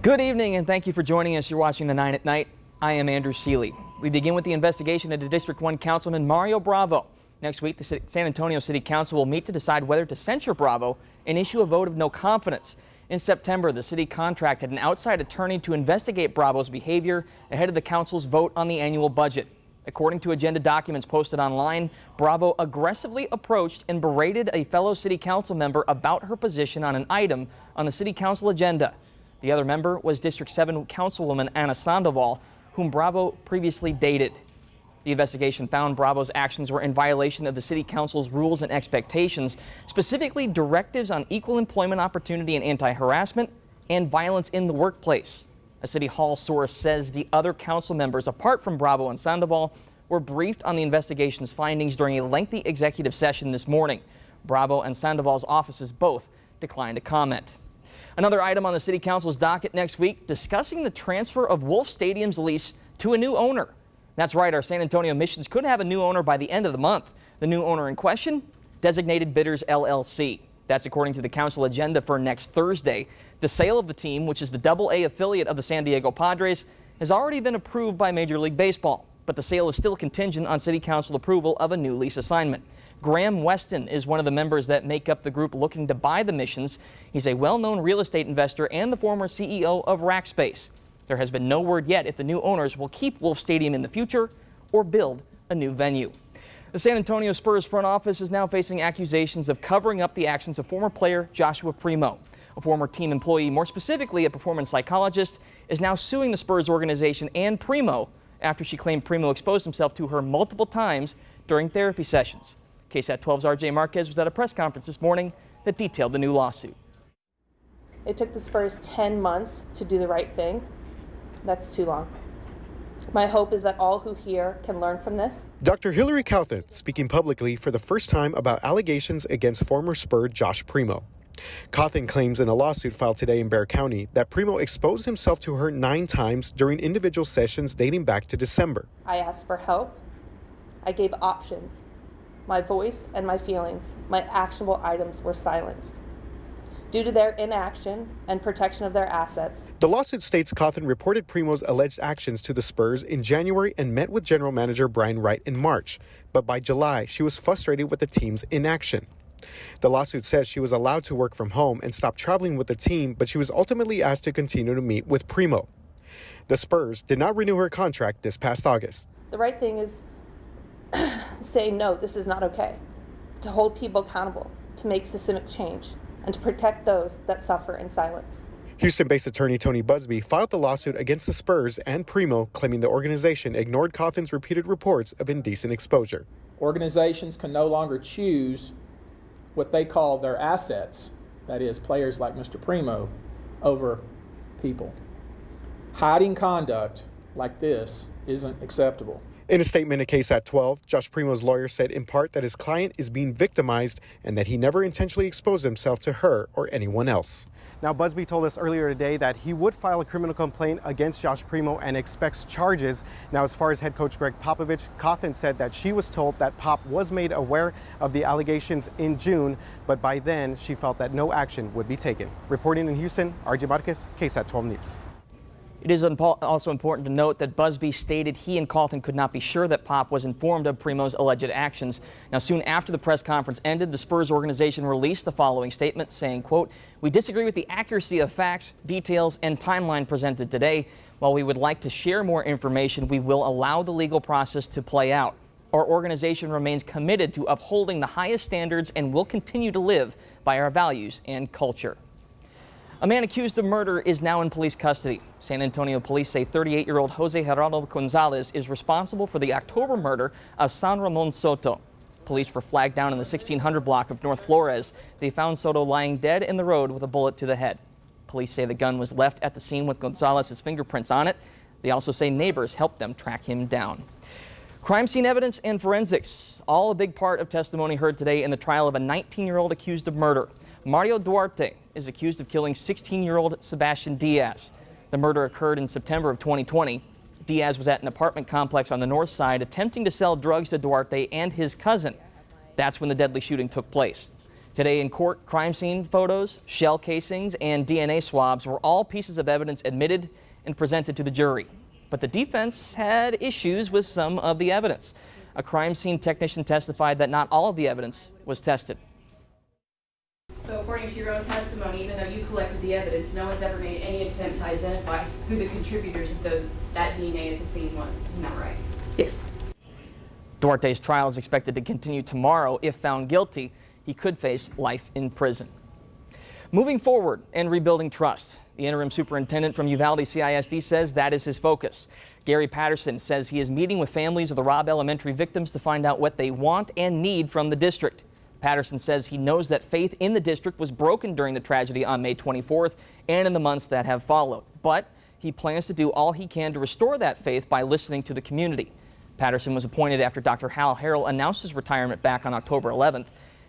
Good evening and thank you for joining us. You're watching the 9 at Night. I am Andrew Seeley. We begin with the investigation into District 1 Councilman Mario Bravo. Next week, the San Antonio City Council will meet to decide whether to censure Bravo and issue a vote of no confidence. In September, the city contracted an outside attorney to investigate Bravo's behavior ahead of the council's vote on the annual budget. According to agenda documents posted online, Bravo aggressively approached and berated a fellow city council member about her position on an item on the city council agenda. The other member was District 7 Councilwoman Ana Sandoval, whom Bravo previously dated. The investigation found Bravo's actions were in violation of the City Council's rules and expectations, specifically directives on equal employment opportunity and anti-harassment and violence in the workplace. A City Hall source says the other council members, apart from Bravo and Sandoval, were briefed on the investigation's findings during a lengthy executive session this morning. Bravo and Sandoval's offices both declined to comment. Another item on the City Council's docket next week, discussing the transfer of Wolf Stadium's lease to a new owner. That's right, our San Antonio Missions could have a new owner by the end of the month. The new owner in question, Designated Bidders LLC. That's according to the council agenda for next Thursday. The sale of the team, which is the AA affiliate of the San Diego Padres, has already been approved by Major League Baseball, but the sale is still contingent on City Council approval of a new lease assignment. Graham Weston is one of the members that make up the group looking to buy the Missions. He's a well-known real estate investor and the former CEO of Rackspace. There has been no word yet if the new owners will keep Wolf Stadium in the future or build a new venue. The San Antonio Spurs front office is now facing accusations of covering up the actions of former player Joshua Primo. A former team employee, more specifically a performance psychologist, is now suing the Spurs organization and Primo after she claimed Primo exposed himself to her multiple times during therapy sessions. KSAT 12's RJ Marquez was at a press conference this morning that detailed the new lawsuit. It took the Spurs 10 months to do the right thing. That's too long. My hope is that all who hear can learn from this. Dr. Hillary Cawthon speaking publicly for the first time about allegations against former Spur Josh Primo. Cawthon claims in a lawsuit filed today in Bexar County that Primo exposed himself to her 9 times during individual sessions dating back to December. I asked for help. I gave options. My voice and my feelings, my actionable items were silenced. Due to their inaction and protection of their assets. The lawsuit states Cawthon reported Primo's alleged actions to the Spurs in January and met with general manager Brian Wright in March. But by July, she was frustrated with the team's inaction. The lawsuit says she was allowed to work from home and stop traveling with the team, but she was ultimately asked to continue to meet with Primo. The Spurs did not renew her contract this past August. The right thing is saying, no, this is not okay. To hold people accountable, to make systemic change, and to protect those that suffer in silence. Houston-based attorney Tony Busby filed the lawsuit against the Spurs and Primo, claiming the organization ignored Cawthon's repeated reports of indecent exposure. Organizations can no longer choose what they call their assets, that is, players like Mr. Primo, over people. Hiding conduct like this isn't acceptable. In a statement at KSAT 12, Josh Primo's lawyer said in part that his client is being victimized and that he never intentionally exposed himself to her or anyone else. Now, Busby told us earlier today that he would file a criminal complaint against Josh Primo and expects charges. Now, as far as head coach Greg Popovich, Cawthon said that she was told that Pop was made aware of the allegations in June, but by then she felt that no action would be taken. Reporting in Houston, RJ Marquez, KSAT 12 News. It is also important to note that Busby stated he and Cawthon could not be sure that Pop was informed of Primo's alleged actions. Now, soon after the press conference ended, the Spurs organization released the following statement saying, quote, "We disagree with the accuracy of facts, details, and timeline presented today. While we would like to share more information, we will allow the legal process to play out. Our organization remains committed to upholding the highest standards and will continue to live by our values and culture." A man accused of murder is now in police custody. San Antonio police say 38-year-old Jose Gerardo Gonzalez is responsible for the October murder of San Ramon Soto. Police were flagged down in the 1600 block of North Flores. They found Soto lying dead in the road with a bullet to the head. Police say the gun was left at the scene with Gonzalez's fingerprints on it. They also say neighbors helped them track him down. Crime scene evidence and forensics, all a big part of testimony heard today in the trial of a 19-year-old accused of murder. Mario Duarte is accused of killing 16-year-old Sebastian Diaz. The murder occurred in September of 2020. Diaz was at an apartment complex on the north side attempting to sell drugs to Duarte and his cousin. That's when the deadly shooting took place. Today in court, crime scene photos, shell casings, and DNA swabs were all pieces of evidence admitted and presented to the jury. But the defense had issues with some of the evidence. A crime scene technician testified that not all of the evidence was tested. So according to your own testimony, even though you collected the evidence, no one's ever made any attempt to identify who the contributors of that DNA at the scene was. Isn't that right? Yes. Duarte's trial is expected to continue tomorrow. If found guilty, he could face life in prison. Moving forward and rebuilding trust. The interim superintendent from Uvalde CISD says that is his focus. Gary Patterson says he is meeting with families of the Robb Elementary victims to find out what they want and need from the district. Patterson says he knows that faith in the district was broken during the tragedy on May 24th and in the months that have followed. But he plans to do all he can to restore that faith by listening to the community. Patterson was appointed after Dr. Hal Harrell announced his retirement back on October 11th.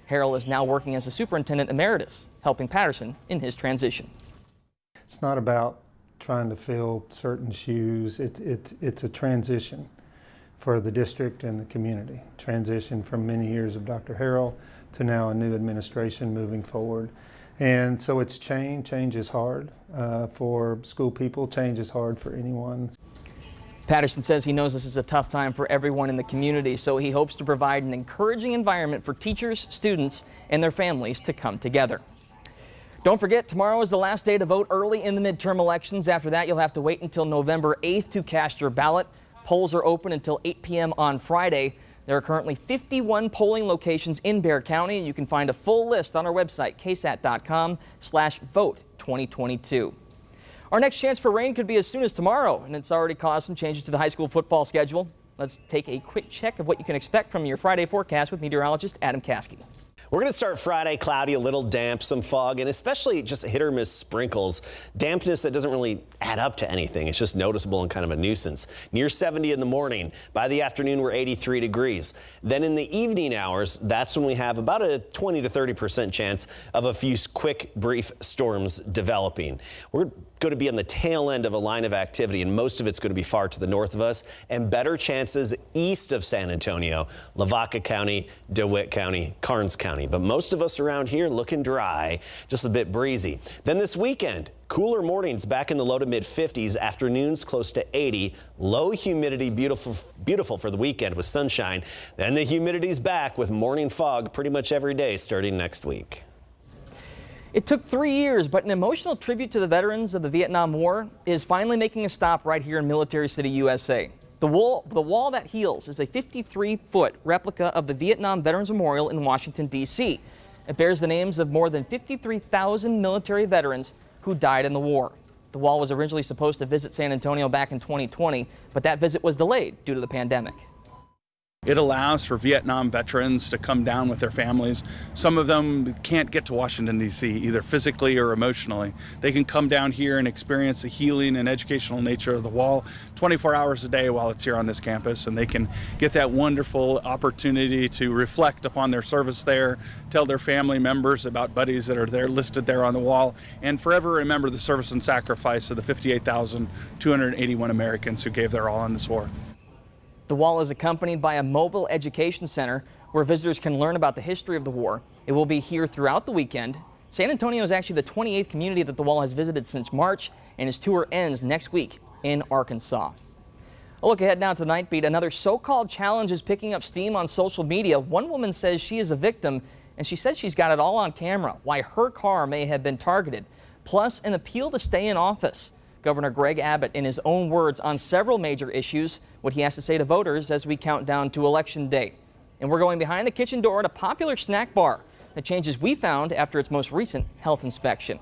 Harrell is now working as a superintendent emeritus, helping Patterson in his transition. It's not about trying to fill certain shoes. It's a transition for the district and the community. Transition from many years of Dr. Harrell to now a new administration moving forward. And so it's change. Change is hard for school people. Change is hard for anyone. Patterson says he knows this is a tough time for everyone in the community, so he hopes to provide an encouraging environment for teachers, students, and their families to come together. Don't forget, tomorrow is the last day to vote early in the midterm elections. After that, you'll have to wait until November 8th to cast your ballot. Polls are open until 8 p.m. on Friday. There are currently 51 polling locations in Bexar County, and you can find a full list on our website, ksat.com/vote2022. Our next chance for rain could be as soon as tomorrow, and it's already caused some changes to the high school football schedule. Let's take a quick check of what you can expect from your Friday forecast with meteorologist Adam Caskey. We're going to start Friday cloudy, a little damp, some fog, and especially just hit or miss sprinkles. Dampness that doesn't really add up to anything. It's just noticeable and kind of a nuisance. Near 70 in the morning. By the afternoon, we're 83 degrees. Then in the evening hours, that's when we have about a 20 to 30% chance of a few quick, brief storms developing. We're going to be on the tail end of a line of activity, and most of it's going to be far to the north of us, and better chances east of San Antonio, Lavaca County, DeWitt County, Karnes County. But most of us around here looking dry, just a bit breezy. Then this weekend, cooler mornings back in the low to mid 50s, afternoons close to 80, low humidity, beautiful for the weekend with sunshine. Then the humidity's back with morning fog pretty much every day starting next week. It took 3 years, but an emotional tribute to the veterans of the Vietnam War is finally making a stop right here in Military City, USA. The wall that heals is a 53-foot replica of the Vietnam Veterans Memorial in Washington, D.C. It bears the names of more than 53,000 military veterans who died in the war. The wall was originally supposed to visit San Antonio back in 2020, but that visit was delayed due to the pandemic. It allows for Vietnam veterans to come down with their families. Some of them can't get to Washington, D.C., either physically or emotionally. They can come down here and experience the healing and educational nature of the wall 24 hours a day while it's here on this campus, and they can get that wonderful opportunity to reflect upon their service there, tell their family members about buddies that are there listed there on the wall, and forever remember the service and sacrifice of the 58,281 Americans who gave their all in this war. The wall is accompanied by a mobile education center where visitors can learn about the history of the war. It will be here throughout the weekend. San Antonio is actually the 28th community that the wall has visited since March, and his tour ends next week in Arkansas. A look ahead now to the Night Beat. Another so-called challenge is picking up steam on social media. One woman says she is a victim, and she says she's got it all on camera, why her car may have been targeted, plus an appeal to stay in office. Governor Greg Abbott, in his own words, on several major issues, what he has to say to voters as we count down to Election Day. And we're going behind the kitchen door at a popular snack bar. The changes we found after its most recent health inspection.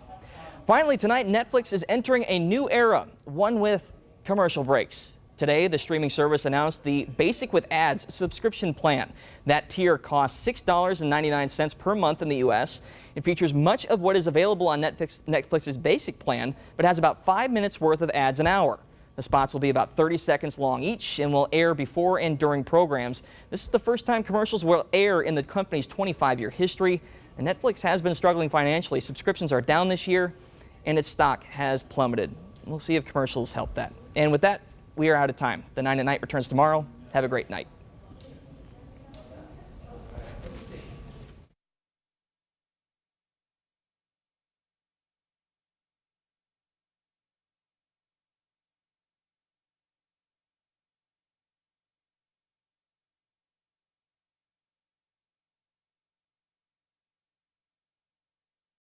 Finally, tonight, Netflix is entering a new era, one with commercial breaks. Today, the streaming service announced the Basic with Ads subscription plan. That tier costs $6.99 per month in the U.S. It features much of what is available on Netflix's basic plan, but has about 5 minutes worth of ads an hour. The spots will be about 30 seconds long each and will air before and during programs. This is the first time commercials will air in the company's 25-year history. And Netflix has been struggling financially. Subscriptions are down this year, and its stock has plummeted. We'll see if commercials help that. And with that, we are out of time. The 9 at Night returns tomorrow. Have a great night.